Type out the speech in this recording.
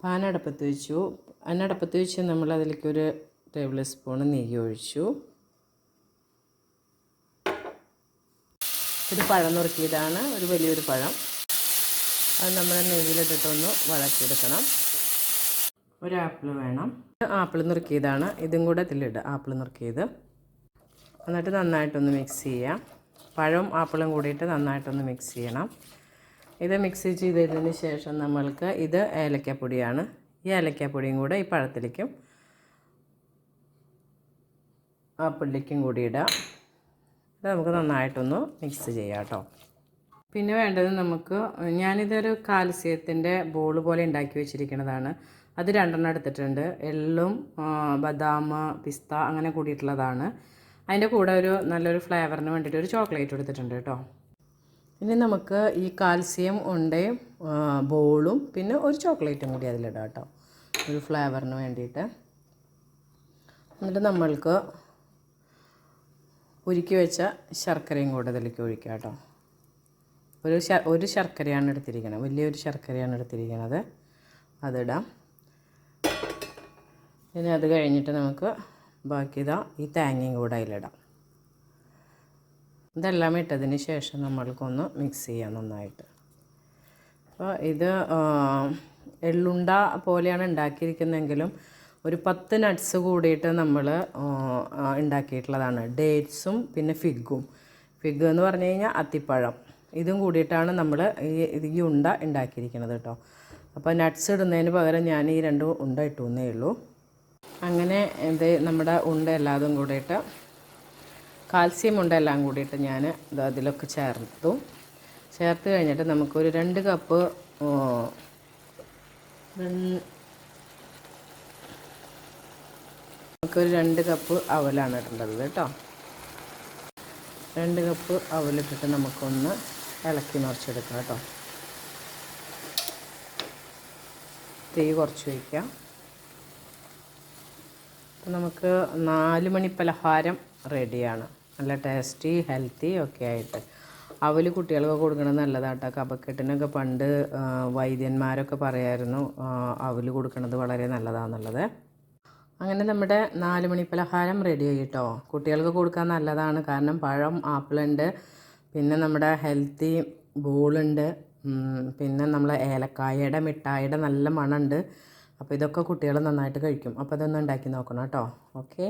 Pan അടുപ്പത്ത് വെച്ചു. അതിനടുപ്പത്ത് വെച്ച് നമ്മൾ അതിലേക്ക് ഒരു ടേബിൾ സ്പൂൺ നെയ്യ് ഒഴിച്ചു. ഒരു പഴം നുറുക്കിയതാണ്, ഒരു വലിയൊരു പഴം. അത് നമ്മൾ നെയ്യിലിട്ടിട്ടൊന്ന് വഴറ്റിയെടുക്കണം. ഒരു ആപ്പിൾ വേണം. ആപ്പിൾ നുറുക്കിയതാണ്, ഇതും കൂടെ ഇതിലിടുക. ആപ്പിൾ നുറുക്കിയത് എന്നിട്ട് നന്നായിട്ടൊന്ന് മിക്സ് ചെയ്യാം. പഴവും ആപ്പിളും കൂടിയിട്ട് നന്നായിട്ടൊന്ന് മിക്സ് ചെയ്യണം. ഇത് മിക്സ് ചെയ്തതിന് ശേഷം നമ്മൾക്ക് ഇത് ഏലക്കപ്പൊടിയാണ്. ഈ ഏലക്കപ്പൊടിയും കൂടെ ഈ പഴത്തിലേക്കും ആപ്പിളിലേക്കും കൂടി ഇടാം. ഇത് നമുക്ക് നന്നായിട്ടൊന്ന് മിക്സ് ചെയ്യാം കേട്ടോ. പിന്നെ വേണ്ടത് നമുക്ക്, ഞാനിതൊരു കാൽസ്യത്തിൻ്റെ ബോൾ പോലെ ഉണ്ടാക്കി വെച്ചിരിക്കുന്നതാണ്. അത് 2 എടുത്തിട്ടുണ്ട്. എള്ളും ബദാം, പിസ്ത അങ്ങനെ കൂടിയിട്ടുള്ളതാണ്. അതിൻ്റെ കൂടെ ഒരു നല്ലൊരു ഫ്ലേവറിന് വേണ്ടിയിട്ട് ഒരു ചോക്ലേറ്റ് എടുത്തിട്ടുണ്ട് കേട്ടോ. ഇനി നമുക്ക് ഈ കാൽസ്യം ഉണ്ടയും ബോളും പിന്നെ ഒരു ചോക്ലേറ്റും കൂടി അതിലിടാം കേട്ടോ, ഒരു ഫ്ലേവറിന് വേണ്ടിയിട്ട്. എന്നിട്ട് നമ്മൾക്ക് ഉരുക്കി വെച്ച ശർക്കരയും കൂടെ ഇതിലേക്ക് ഒഴിക്കാം കേട്ടോ. ഒരു ശർക്കരയാണ് എടുത്തിരിക്കുന്നത്, വലിയൊരു ശർക്കരയാണ് എടുത്തിരിക്കുന്നത്. അതിടാം. പിന്നെ അത് കഴിഞ്ഞിട്ട് നമുക്ക് ബാക്കി ഈ തേങ്ങയും കൂടെ അതിലിടാം. ഇതെല്ലാം ഇട്ടതിന് ശേഷം നമ്മൾക്കൊന്ന് മിക്സ് ചെയ്യാം നന്നായിട്ട്. അപ്പോൾ ഇത് എള്ളുണ്ട പോലെയാണ് ഉണ്ടാക്കിയിരിക്കുന്നതെങ്കിലും ഒരു 10 നട്ട്സ് കൂടിയിട്ട് നമ്മൾ ഉണ്ടാക്കിയിട്ടുള്ളതാണ്. ഡേറ്റ്സും പിന്നെ ഫിഗ് എന്ന് പറഞ്ഞു കഴിഞ്ഞാൽ അത്തിപ്പഴം, ഇതും കൂടിയിട്ടാണ് നമ്മൾ ഈ ഉണ്ട ഉണ്ടാക്കിയിരിക്കുന്നത് കേട്ടോ. അപ്പോൾ നട്ട്സ് ഇടുന്നതിന് പകരം ഞാൻ ഈ 2 ഉണ്ട ഇട്ടു എന്നേ ഉള്ളൂ. അങ്ങനെ ഇത് നമ്മുടെ ഉണ്ട എല്ലാതും കൂടിയിട്ട്, കാൽസ്യം ഉണ്ട എല്ലാം കൂടിയിട്ട് ഞാൻ അതിലൊക്കെ ചേർത്ത് കഴിഞ്ഞിട്ട് നമുക്കൊരു 2 കപ്പ് നമുക്കൊരു 2 കപ്പ് അവലാണ് ഇടേണ്ടത് കേട്ടോ. 2 കപ്പ് അവലിട്ടിട്ട് നമുക്കൊന്ന് ഇളക്കി നിറച്ചെടുക്കാം കേട്ടോ. തീ കുറച്ച് വയ്ക്കാം. അപ്പോൾ നമുക്ക് 4 മണി പലഹാരം റെഡിയാണ്. നല്ല ടേസ്റ്റി ഹെൽത്തി ഒക്കെ ആയിട്ട്. അവൽ കുട്ടികൾക്ക് കൊടുക്കുന്നത് നല്ലതാണ് കേട്ടോ. കഫക്കെട്ടിനൊക്കെ പണ്ട് വൈദ്യന്മാരൊക്കെ പറയായിരുന്നു അവൽ കൊടുക്കുന്നത് വളരെ നല്ലതാണെന്നുള്ളത്. അങ്ങനെ നമ്മുടെ 4 മണി പലഹാരം റെഡിയായി കേട്ടോ. കുട്ടികൾക്ക് കൊടുക്കാൻ നല്ലതാണ്, കാരണം പഴം, ആപ്പിളുണ്ട്, പിന്നെ നമ്മുടെ ഹെൽത്തി ബോളുണ്ട്, പിന്നെ നമ്മളെ ഏലക്കായയുടെ മിഠായിയുടെ നല്ല മണമുണ്ട്. അപ്പോൾ ഇതൊക്കെ കുട്ടികൾ നന്നായിട്ട് കഴിക്കും. അപ്പോൾ അതൊന്ന് ഉണ്ടാക്കി നോക്കണം കേട്ടോ. ഓക്കെ.